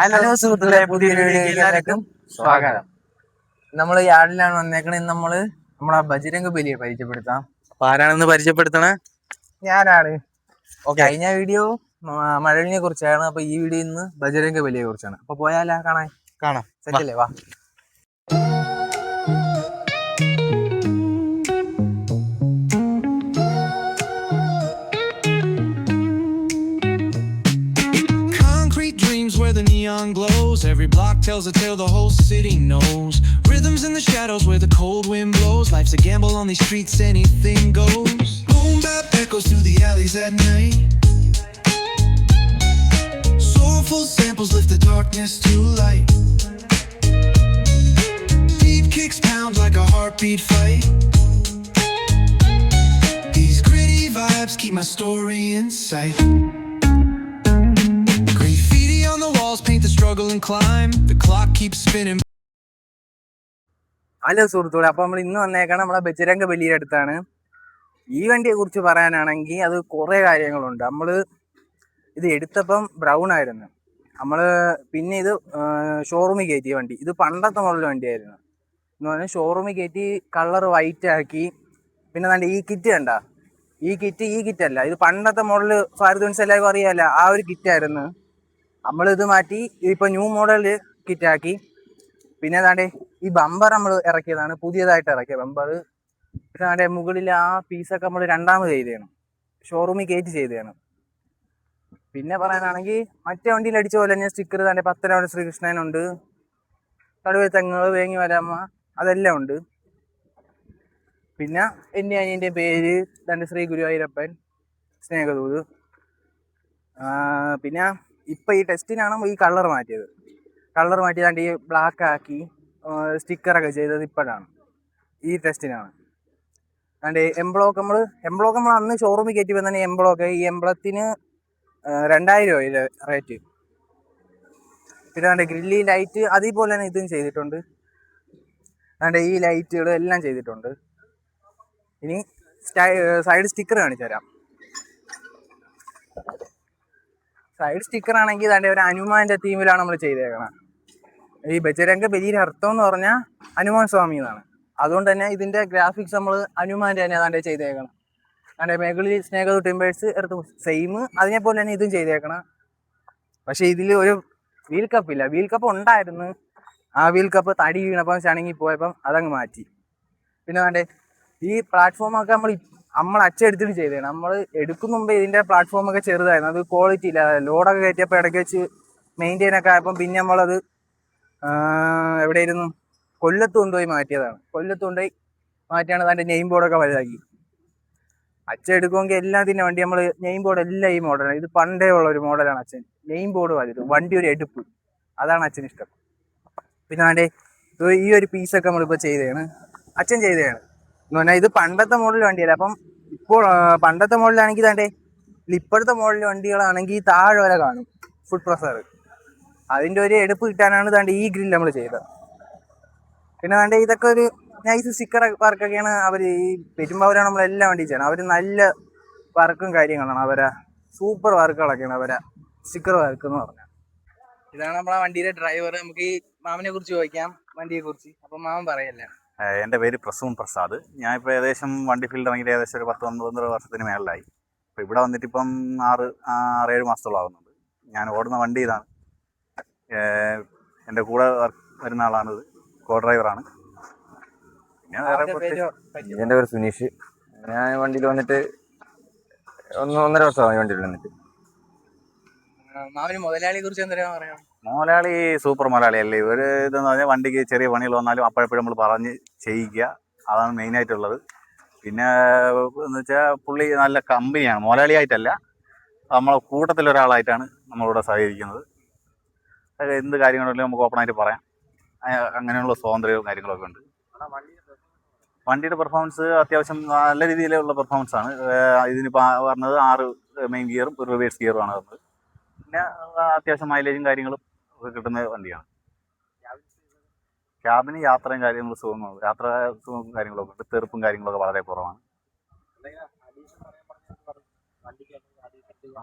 Hello സുഹൃത്തുക്കളെ, പുതിയൊരു വീഡിയോയിലേക്ക് എല്ലാവർക്കും സ്വാഗതം. നമ്മൾ യാർഡിലാണ് വന്നേക്കണേ. നമ്മളെ ബജരംഗ് ബലിയെ പരിചയപ്പെടുത്താം. അപ്പൊ ആരാണെന്ന് പരിചയപ്പെടുത്തണേ? ഞാനാണ്. കഴിഞ്ഞ വീഡിയോ മഴവിനെ കുറിച്ചാണ്. അപ്പൊ ഈ വീഡിയോ ഇന്ന് ബജരംഗ് ബലിയെ കുറിച്ചാണ്. അപ്പൊ പോയാലാ കാണാം. സെറ്റല്ലേ? വാ. Where the neon glows, every block tells a tale the whole city knows. Rhythms in the shadows where the cold wind blows. Life's a gamble on these streets, anything goes. Boom bap echoes through the alleys at night. Soulful samples lift the darkness to light. Beat kicks pound like a heartbeat fight. These gritty vibes keep my story in sight. Paint the struggle and climb. The clock keeps spinning. Hello സുഹൃത്തുക്കളെ, അപ്പൊ നമ്മൾ ഇന്ന് വന്നേക്കാണ് നമ്മളെ ബജരംഗ് ബലിയുടെ അടുത്താണ്. ഈ വണ്ടിയെ കുറിച്ച് പറയാനാണെങ്കിൽ അത് കുറെ കാര്യങ്ങളുണ്ട്. ഇത് എടുത്തപ്പം ബ്രൗൺ ആയിരുന്നു. പിന്നെ ഇത് ഷോറൂമിൽ കയറ്റിയ വണ്ടി. ഇത് പണ്ടത്തെ മോഡൽ വണ്ടിയായിരുന്നു എന്ന് പറഞ്ഞാൽ ഷോറൂമിൽ കയറ്റി കളർ വൈറ്റ് ആക്കി. പിന്നെ നല്ല ഈ കിറ്റ് കണ്ട, ഈ കിറ്റ് അല്ല, ഇത് പണ്ടത്തെ മോഡൽ ഫാരൂഖ് എല്ലാവർക്കും അറിയാമല്ല, ആ ഒരു കിറ്റായിരുന്നു. നമ്മളിത് മാറ്റി ഇപ്പൊ ന്യൂ മോഡൽ കിറ്റാക്കി. പിന്നെ അതാണ്ട് ഈ ബമ്പർ നമ്മൾ ഇറക്കിയതാണ്, പുതിയതായിട്ട് ഇറക്കിയ ബമ്പർ. പിന്നെ അതാണ്ട് മുകളിൽ ആ പീസൊക്കെ നമ്മൾ രണ്ടാമത് ചെയ്തതാണ്, ഷോറൂമിൽ കയറ്റി ചെയ്തതാണ്. പിന്നെ പറയാനാണെങ്കിൽ മറ്റേ വണ്ടിയിൽ അടിച്ച പോലെ തന്നെ സ്റ്റിക്കർ തന്നെ പത്തനാട് ശ്രീകൃഷ്ണനുണ്ട്, കടുവ തെങ്ങൾ, വേങ്ങി വരാമ്മ, അതെല്ലാം ഉണ്ട്. പിന്നെ എൻ്റെ അനിയൻ്റെ പേര് തൻ്റെ ശ്രീ ഗുരുവായൂരപ്പൻ സ്നേഹദൂത്. പിന്നെ ഇപ്പം ഈ ടെസ്റ്റിനാണ് ഈ കളർ മാറ്റിയതാണ്ട് ഈ ബ്ലാക്ക് ആക്കി സ്റ്റിക്കറൊക്കെ ചെയ്തത് ഇപ്പോഴാണ്, ഈ ടെസ്റ്റിനാണ്. അതാണ്ട് എംബ്ലോക്ക് നമ്മൾ അന്ന് ഷോറൂമിൽ കയറ്റിപ്പോൾ തന്നെ ഈ എംബ്ലത്തിന് 2000 രൂപ റേറ്റ്. പിന്നെ അതാണ്ട് ഗ്രില്ലി ലൈറ്റ് അതേപോലെ തന്നെ ഇതും ചെയ്തിട്ടുണ്ട്. അതാണ്ട് ഈ ലൈറ്റുകളും എല്ലാം ചെയ്തിട്ടുണ്ട്. ഇനി സൈഡ് സ്റ്റിക്കർ കാണിച്ചു തരാം. സൈഡ് സ്റ്റിക്കർ ആണെങ്കിൽ ഇതാണ്ട് ഒരു ഹനുമാന്റെ തീമിലാണ് നമ്മൾ ചെയ്തേക്കണം. ഈ ബജരംഗ് ബലിയുടെ അർത്ഥം എന്ന് പറഞ്ഞാൽ ഹനുമാൻ സ്വാമി എന്നാണ്. അതുകൊണ്ട് തന്നെ ഇതിന്റെ ഗ്രാഫിക്സ് നമ്മൾ ഹനുമാന്റെ തന്നെ അതാണ്ട് ചെയ്തേക്കണം. അതാണ്ട് മേഖലയിൽ സ്നേഹദൂത് ടിമ്പേഴ്സ് എടുത്ത് സെയിം അതിനെപ്പോലെ തന്നെ ഇതും ചെയ്തേക്കണം. പക്ഷെ ഇതിൽ ഒരു വീൽ കപ്പ് ഇല്ല. വീൽ കപ്പ് ഉണ്ടായിരുന്നു, ആ വീൽ കപ്പ് തടി വീണപ്പം ചണങ്ങി പോയപ്പം അതങ്ങ് മാറ്റി. പിന്നെ അതാണ്ട് ഈ പ്ലാറ്റ്ഫോമൊക്കെ നമ്മൾ അച്ചെടുത്തിട്ട് ചെയ്തതാണ്. നമ്മൾ എടുക്കുന്ന മുമ്പേ ഇതിന്റെ പ്ലാറ്റ്ഫോമൊക്കെ ചെറുതായിരുന്നു, അത് ക്വാളിറ്റി ഇല്ല. ലോഡൊക്കെ കയറ്റിയപ്പോൾ ഇടയ്ക്ക് വെച്ച് മെയിൻറ്റെയിൻ ഒക്കെ ആയപ്പം പിന്നെ നമ്മളത് എവിടെയായിരുന്നു, കൊല്ലത്ത് കൊണ്ടുപോയി മാറ്റിയാണ് അതിൻ്റെ നെയിം ബോർഡൊക്കെ വലുതാക്കി. അച്ചെടുക്കുമെങ്കിൽ എല്ലാത്തിൻ്റെ വണ്ടി നമ്മൾ നെയിം ബോർഡ് എല്ലാം ഈ മോഡലാണ്. ഇത് പണ്ടേ ഉള്ള ഒരു മോഡലാണ് അച്ഛൻ. നെയിം ബോർഡ് വലുത്, വണ്ടി ഒരു എടുപ്പ്, അതാണ് അച്ഛന് ഇഷ്ടം. പിന്നെ അതിൻ്റെ ഈ ഒരു പീസൊക്കെ നമ്മളിപ്പോൾ ചെയ്തതാണ്, അച്ഛൻ ചെയ്തതാണ് എന്ന് പറഞ്ഞാൽ. ഇത് പണ്ടത്തെ മോഡൽ വണ്ടിയല്ല. അപ്പം ഇപ്പോൾ പണ്ടത്തെ മോഡലാണെങ്കിൽ ഇതാണ്ടേ ഇപ്പോഴത്തെ മോഡൽ വണ്ടികളാണെങ്കിൽ താഴെ വരെ കാണും ഫുഡ് പ്രസർ. അതിൻ്റെ ഒരു എടുപ്പ് കിട്ടാനാണ് ഇതാണ്ട് ഈ ഗ്രിൽ നമ്മൾ ചെയ്തത്. പിന്നെ വേണ്ട ഇതൊക്കെ ഒരു നൈസ് സ്റ്റിക്കർ വർക്കൊക്കെയാണ് അവർ ഈ പെരുമ്പാവൂരാണ് നമ്മളെല്ലാം വണ്ടി ചെയ്യണം. അവർ നല്ല വർക്കും കാര്യങ്ങളാണ്, അവരെ സൂപ്പർ വർക്കുകളൊക്കെയാണ് അവരെ സ്റ്റിക്കർ വർക്ക് എന്ന് പറഞ്ഞാൽ. ഇതാണ് നമ്മളെ വണ്ടിയുടെ ഡ്രൈവർ. നമുക്ക് ഈ മാമനെ കുറിച്ച് ചോദിക്കാം, വണ്ടിയെ കുറിച്ച്. അപ്പം മാമൻ പറയല്ലേ. എൻ്റെ പേര് പ്രസൂൺ പ്രസാദ്. ഞാനിപ്പോൾ ഏകദേശം വണ്ടി ഫീൽഡ് ഇറങ്ങിയിട്ട് ഏകദേശം ഒരു 10-15 വർഷത്തിന് മേളിലായി. ഇപ്പോൾ ഇവിടെ വന്നിട്ടിപ്പം 6-7 മാസത്തോളം ആകുന്നുണ്ട്. ഞാൻ ഓടുന്ന വണ്ടി ഇതാണ്. എൻ്റെ കൂടെ വരുന്ന ആളാണിത്, കോ ഡ്രൈവറാണ്. പിന്നെ എൻ്റെ പേര് സുനീഷ്. ഞാൻ വണ്ടിയിൽ വന്നിട്ട് 1-1.5 വർഷമായി വണ്ടിയിൽ വന്നിട്ട്. മുതലാളിയെ കുറിച്ച് എന്താ പറയാ? മുതലാളി സൂപ്പർ മുതലാളിയല്ലേ. ഇവർ ഇതെന്ന് പറഞ്ഞാൽ വണ്ടിക്ക് ചെറിയ പണികൾ വന്നാലും അപ്പോഴെപ്പോഴും നമ്മൾ പറഞ്ഞ് ചെയ്യിക്കുക, അതാണ് മെയിനായിട്ടുള്ളത്. പിന്നെ എന്ന് വെച്ചാൽ പുള്ളി നല്ല കമ്പനിയാണ്, മുതലാളിയായിട്ടല്ല, നമ്മളെ കൂട്ടത്തിലൊരാളായിട്ടാണ് നമ്മളിവിടെ സഹകരിക്കുന്നത്. എന്ത് കാര്യങ്ങളുണ്ടെങ്കിലും നമുക്ക് ഓപ്പണായിട്ട് പറയാം, അങ്ങനെയുള്ള സ്വാതന്ത്ര്യവും കാര്യങ്ങളൊക്കെ ഉണ്ട്. വണ്ടിയുടെ പെർഫോമൻസ് അത്യാവശ്യം നല്ല രീതിയിലുള്ള പെർഫോമൻസാണ്. ഇതിനിപ്പോൾ പറഞ്ഞത് 6 മെയിൻ ഗിയറും ഒരു റിവേഴ്സ് ഗിയറുമാണ് പറഞ്ഞത്. പിന്നെ അത്യാവശ്യം മൈലേജും കാര്യങ്ങളും ഒക്കെ കിട്ടുന്ന വണ്ടിയാണ്. ക്യാബിന് യാത്രയും കാര്യങ്ങളും സുഖങ്ങളും, യാത്ര സുഖവും കാര്യങ്ങളൊക്കെ ഉണ്ട്. തെറുപ്പും കാര്യങ്ങളൊക്കെ വളരെ കുറവാണ്.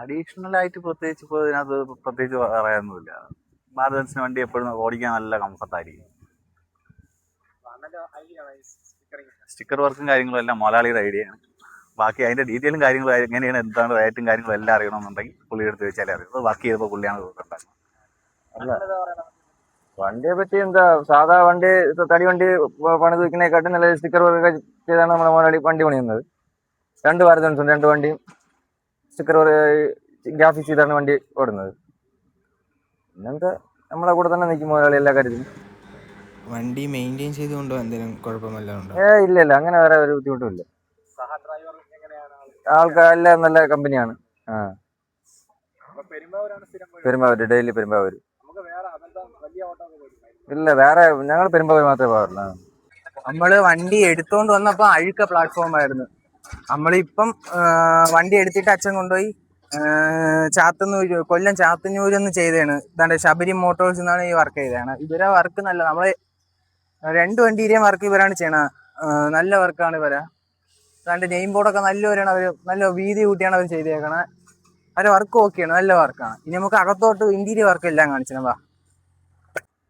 അഡീഷണൽ ആയിട്ട് പ്രത്യേകിച്ച് ഇപ്പോൾ ഇതിനകത്ത് പ്രത്യേകിച്ച് പറയാനൊന്നുമില്ല. ഭാരത് ബെൻസിന് വണ്ടി എപ്പോഴും ഓടിക്കാൻ നല്ല കംഫർട്ടായിരിക്കും. സ്റ്റിക്കർ വർക്കും കാര്യങ്ങളും എല്ലാം മുതലാളിയുടെ ഐഡിയയാണ്. ബാക്കി അതിൻ്റെ ഡീറ്റെയിലും കാര്യങ്ങളും എങ്ങനെയാണ് എന്താണ് റേറ്റും കാര്യങ്ങളും എല്ലാം അറിയണമെന്നുണ്ടെങ്കിൽ പുള്ളി എടുത്ത് വെച്ചാലേ അറിയുന്നത്. വർക്ക് ചെയ്തപ്പോൾ പുള്ളിയാണ് ഉണ്ടാക്കുന്നത്. അല്ല, വണ്ടിയെ പറ്റി എന്താ, സാധാ വണ്ടി തടി വണ്ടി പണിത് വെക്കുന്നതിനെക്കാട്ടും നല്ല സ്റ്റിക്കർ വർക്ക് ചെയ്താണ് നമ്മുടെ മുതലാളി വണ്ടി പണിയുന്നത്. 2 ഭാരത് ബെൻസും 2 വണ്ടിയും സ്റ്റിക്കർ ഗ്രാഫിക്സ് ചെയ്താണ് വണ്ടി ഓടുന്നത്. പിന്നെന്താ, നമ്മളെ കൂടെ തന്നെ നിൽക്കും മുതലാളി എല്ലാ കാര്യത്തിലും. വണ്ടി മെയിൻറ്റെയിൻ ചെയ്തുകൊണ്ടോ എന്തെങ്കിലും കുഴപ്പമല്ല ഉണ്ടോ? ഇല്ല, അങ്ങനെ വേറെ ഒരു ബുദ്ധിമുട്ടും ഇല്ല. ആൾക്കാരെല്ലാം നല്ല കമ്പനിയാണ്. പെരുമ്പാവൂര്, ഡെയിലി പെരുമ്പാവൂര്. ഇല്ല, വേറെ ഞങ്ങൾ പെരുമ്പാവൂർ മാത്രമേ പോകാറുള്ളൂ. നമ്മള് വണ്ടി എടുത്തോണ്ട് വന്നപ്പോ അഴുക്ക പ്ലാറ്റ്ഫോം ആയിരുന്നു. നമ്മളിപ്പം വണ്ടി എടുത്തിട്ട് അച്ഛൻ കൊണ്ടുപോയി ചാത്തന്നൂര്, കൊല്ലം ചാത്തന്നൂരെന്ന് ചെയ്തതാണ്. ഇതാണ്ട് ശബരി മോട്ടോഴ്സ് എന്നാണ് ഈ വർക്ക് ചെയ്തതാണ്. ഇവരെ വർക്ക് നല്ല, നമ്മളെ 2 വണ്ടിയിലെയും വർക്ക് ഇവരാണ് ചെയ്യണ. നല്ല വർക്കാണ് ഇവരെ. അതാണ്ട് നെയിം ബോർഡൊക്കെ നല്ലവരാണ്. അവർ നല്ല വീതി കൂട്ടിയാണ് അവർ ചെയ്തേക്കണത്. അവരെ വർക്ക് ഓക്കെയാണ്, നല്ല വർക്കാണ്. ഇനി നമുക്ക് അകത്തോട്ട് ഇന്റീരിയർ വർക്ക് എല്ലാം കാണിച്ചതാ.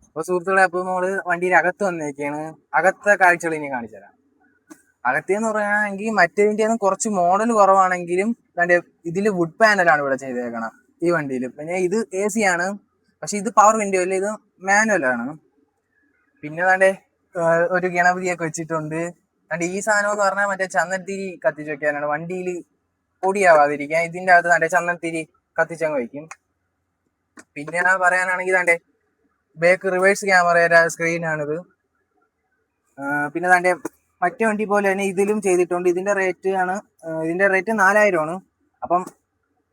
അപ്പൊ സുഹൃത്തുക്കളെ, അപ്പൊ നമ്മള് വണ്ടിയുടെ അകത്ത് വന്നേക്കാണ്. അകത്തെ കാഴ്ചകൾ ഇനി കാണിച്ചു തരാം. അകത്തേന്ന് പറയുകയാണെങ്കിൽ മറ്റേതിൻ്റെ കുറച്ച് മോഡൽ കുറവാണെങ്കിലും അതിന്റെ ഇതില് വുഡ് പാനലാണ് ഇവിടെ ചെയ്തേക്കണം ഈ വണ്ടിയിൽ. പിന്നെ ഇത് AC ആണ്, പക്ഷെ ഇത് പവർ വിൻഡോ അല്ല, ഇത് മാനുവലാണ്. പിന്നെ അതാണ്ട് ഒരു ഗണപതിയൊക്കെ വെച്ചിട്ടുണ്ട്. അതുകൊണ്ട് ഈ സാധനം എന്ന് പറഞ്ഞാൽ മറ്റേ ചന്ദനത്തിരി കത്തിച്ച് വെക്കാനാണ്, വണ്ടിയിൽ പൊടിയാവാതിരിക്കാൻ. ഇതിന്റെ അകത്ത് തന്റെ ചന്ദനത്തിരി കത്തിച്ചങ്ങ് വയ്ക്കും. പിന്നെ പറയാനാണെങ്കിൽ തന്റെ ബാക്ക് റിവേഴ്സ് ക്യാമറയുടെ സ്ക്രീനാണിത്. പിന്നെ തന്റെ മറ്റേ വണ്ടി പോലെ തന്നെ ഇതിലും ചെയ്തിട്ടുണ്ട്. ഇതിന്റെ റേറ്റ് 4000 ആണ്. അപ്പം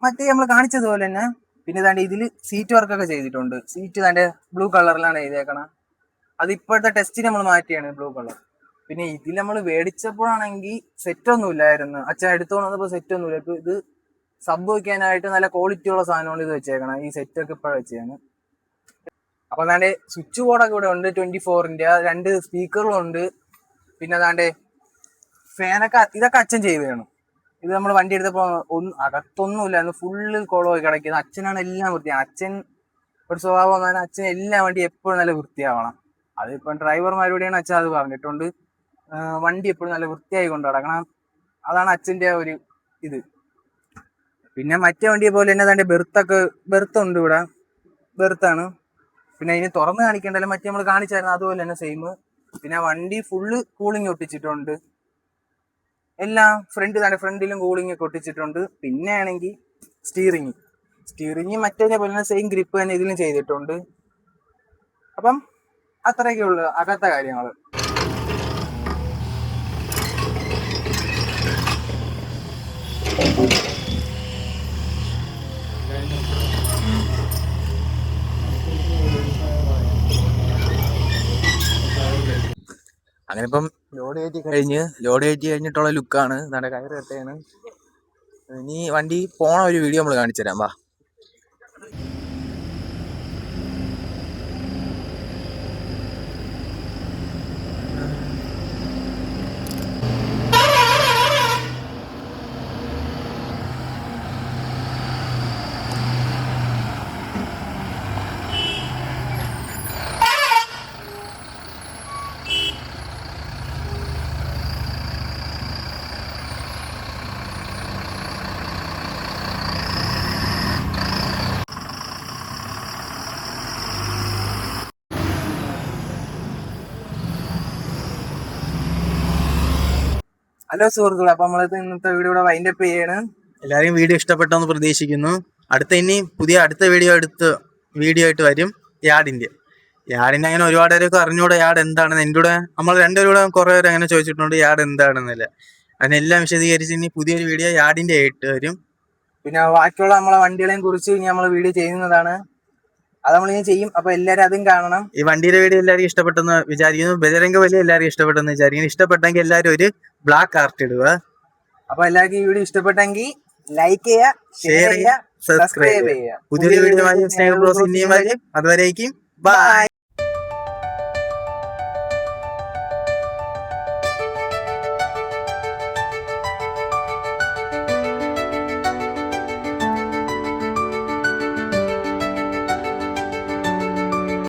മറ്റേ നമ്മൾ കാണിച്ചതുപോലെ തന്നെ. പിന്നെ തന്റെ ഇതിൽ സീറ്റ് വർക്കൊക്കെ ചെയ്തിട്ടുണ്ട്. സീറ്റ് തന്റെ ബ്ലൂ കളറിലാണ് ചെയ്തേക്കണം. അത് ഇപ്പോഴത്തെ ടെസ്റ്റിന് നമ്മൾ മാറ്റിയാണ് ബ്ലൂ കളർ. പിന്നെ ഇതിൽ നമ്മൾ മേടിച്ചപ്പോഴാണെങ്കിൽ സെറ്റൊന്നും ഇല്ലായിരുന്നു. അച്ഛൻ എടുത്തോണ്ട് വന്നപ്പോൾ സെറ്റൊന്നുമില്ല. ഇപ്പൊ ഇത് സബ് വയ്ക്കാനായിട്ട് നല്ല ക്വാളിറ്റി ഉള്ള സാധനമാണ് ഇത് വെച്ചേക്കണം. ഈ സെറ്റൊക്കെ ഇപ്പോഴാണ് വെച്ചാണ്. അപ്പൊ അതാണ്ട് സ്വിച്ച് ബോർഡൊക്കെ ഇവിടെ ഉണ്ട്, 24-ന്റെ 2 സ്പീക്കറും ഉണ്ട്. പിന്നെ അതാണ്ട് ഫാനൊക്കെ ഇതൊക്കെ അച്ഛൻ ചെയ്ത് വേണം. ഇത് നമ്മൾ വണ്ടി എടുത്തപ്പോൾ അകത്തൊന്നുമില്ലായിരുന്നു, ഫുള്ള് കുളമായി കിടക്കുന്നത്. അച്ഛനാണ് എല്ലാം വൃത്തിയാണ്. അച്ഛൻ ഒരു സ്വഭാവം വന്നാൽ അച്ഛൻ എല്ലാ വണ്ടി എപ്പോഴും നല്ല വൃത്തിയാവണം. അതിപ്പം ഡ്രൈവർമാരോടെയാണ് അച്ഛൻ അത് പറഞ്ഞിട്ടുണ്ട്. വണ്ടി എപ്പോഴും നല്ല വൃത്തിയായി കൊണ്ട് നടക്കണം. അതാണ് അച്ഛൻ്റെ ഒരു ഇത്. പിന്നെ മറ്റേ വണ്ടിയെ പോലെ തന്നെ അതിൻ്റെ ബെർത്തുണ്ട് ഇവിടെ, ബെർത്താണ്. പിന്നെ അതിന് തുറന്ന് കാണിക്കേണ്ടല്ലോ, മറ്റേ നമ്മൾ കാണിച്ചായിരുന്നു അതുപോലെ തന്നെ സെയിം. പിന്നെ വണ്ടി ഫുള്ള് കൂളിംഗ് ഒട്ടിച്ചിട്ടുണ്ട്. എല്ലാം ഫ്രണ്ടിലും കൂളിംഗ് ഒക്കെ ഒട്ടിച്ചിട്ടുണ്ട്. പിന്നെ ആണെങ്കിൽ സ്റ്റിയറിങ് മറ്റേ പോലെ തന്നെ സെയിം ഗ്രിപ്പ് തന്നെ ഇതിലും ചെയ്തിട്ടുണ്ട്. അപ്പം അത്രയൊക്കെ ഉള്ളു അകത്തെ കാര്യങ്ങൾ. അങ്ങനെ ഇപ്പം ലോഡ് കയറ്റി കഴിഞ്ഞിട്ടുള്ള ലുക്കാണ്. നമ്മുടെ കയറ് കെട്ടയാണ്. ഇനി വണ്ടി പോണ ഒരു വീഡിയോ നമ്മൾ കാണിച്ചു തരാം. വാ. ഹലോ സുഹൃത്തുക്കളെ, അപ്പൊ നമ്മളിത് ഇന്നത്തെ വീഡിയോ ഇവിടെ വൈൻഡപ്പ് ചെയ്യാണ്. എല്ലാവരും വീഡിയോ ഇഷ്ടപ്പെട്ടെന്ന് പ്രതീക്ഷിക്കുന്നു. അടുത്ത വീഡിയോ ആയിട്ട് വരും യാർഡിന്റെ അങ്ങനെ ഒരുപാട് പേരൊക്കെ അറിഞ്ഞൂടെ യാർഡ് എന്താണെന്ന്. എൻ്റെ കൂടെ നമ്മൾ രണ്ടുപേരും കുറെ പേര് അങ്ങനെ ചോദിച്ചിട്ടുണ്ട് യാർഡ് എന്താണെന്നില്ല. അതിനെല്ലാം വിശദീകരിച്ച് ഇനി പുതിയൊരു വീഡിയോ യാർഡിന്റെ ആയിട്ട് വരും. പിന്നെ ബാക്കിയുള്ള നമ്മളെ വണ്ടികളെയും കുറിച്ച് ഇനി നമ്മൾ വീഡിയോ ചെയ്യുന്നതാണ്. അത് നമ്മൾ ഇനി ചെയ്യും. അപ്പൊ എല്ലാവരും അതും കാണണം. ഈ വണ്ടിയുടെ വീഡിയോ എല്ലാവർക്കും ഇഷ്ടപ്പെട്ടെന്ന് വിചാരിക്കുന്നു. ബജരംഗ ബലി എല്ലാവർക്കും ഇഷ്ടപ്പെട്ടെന്ന് വിചാരിക്കുന്നു. ഇഷ്ടപ്പെട്ടെങ്കിൽ എല്ലാവരും ഒരു ബ്ലാക്ക് ആർട്ട് ഇടുക. അപ്പൊ എല്ലാവർക്കും ഈ വീഡിയോ ഇഷ്ടപ്പെട്ടെങ്കിൽ ലൈക്ക് ചെയ്യുക, ഷെയർ ചെയ്യുക, സബ്സ്ക്രൈബ് ചെയ്യുക. പുതിയൊരു വീഡിയോ സ്നേഹം ഇനിയും വരും. അതുവരേക്കും ബൈ.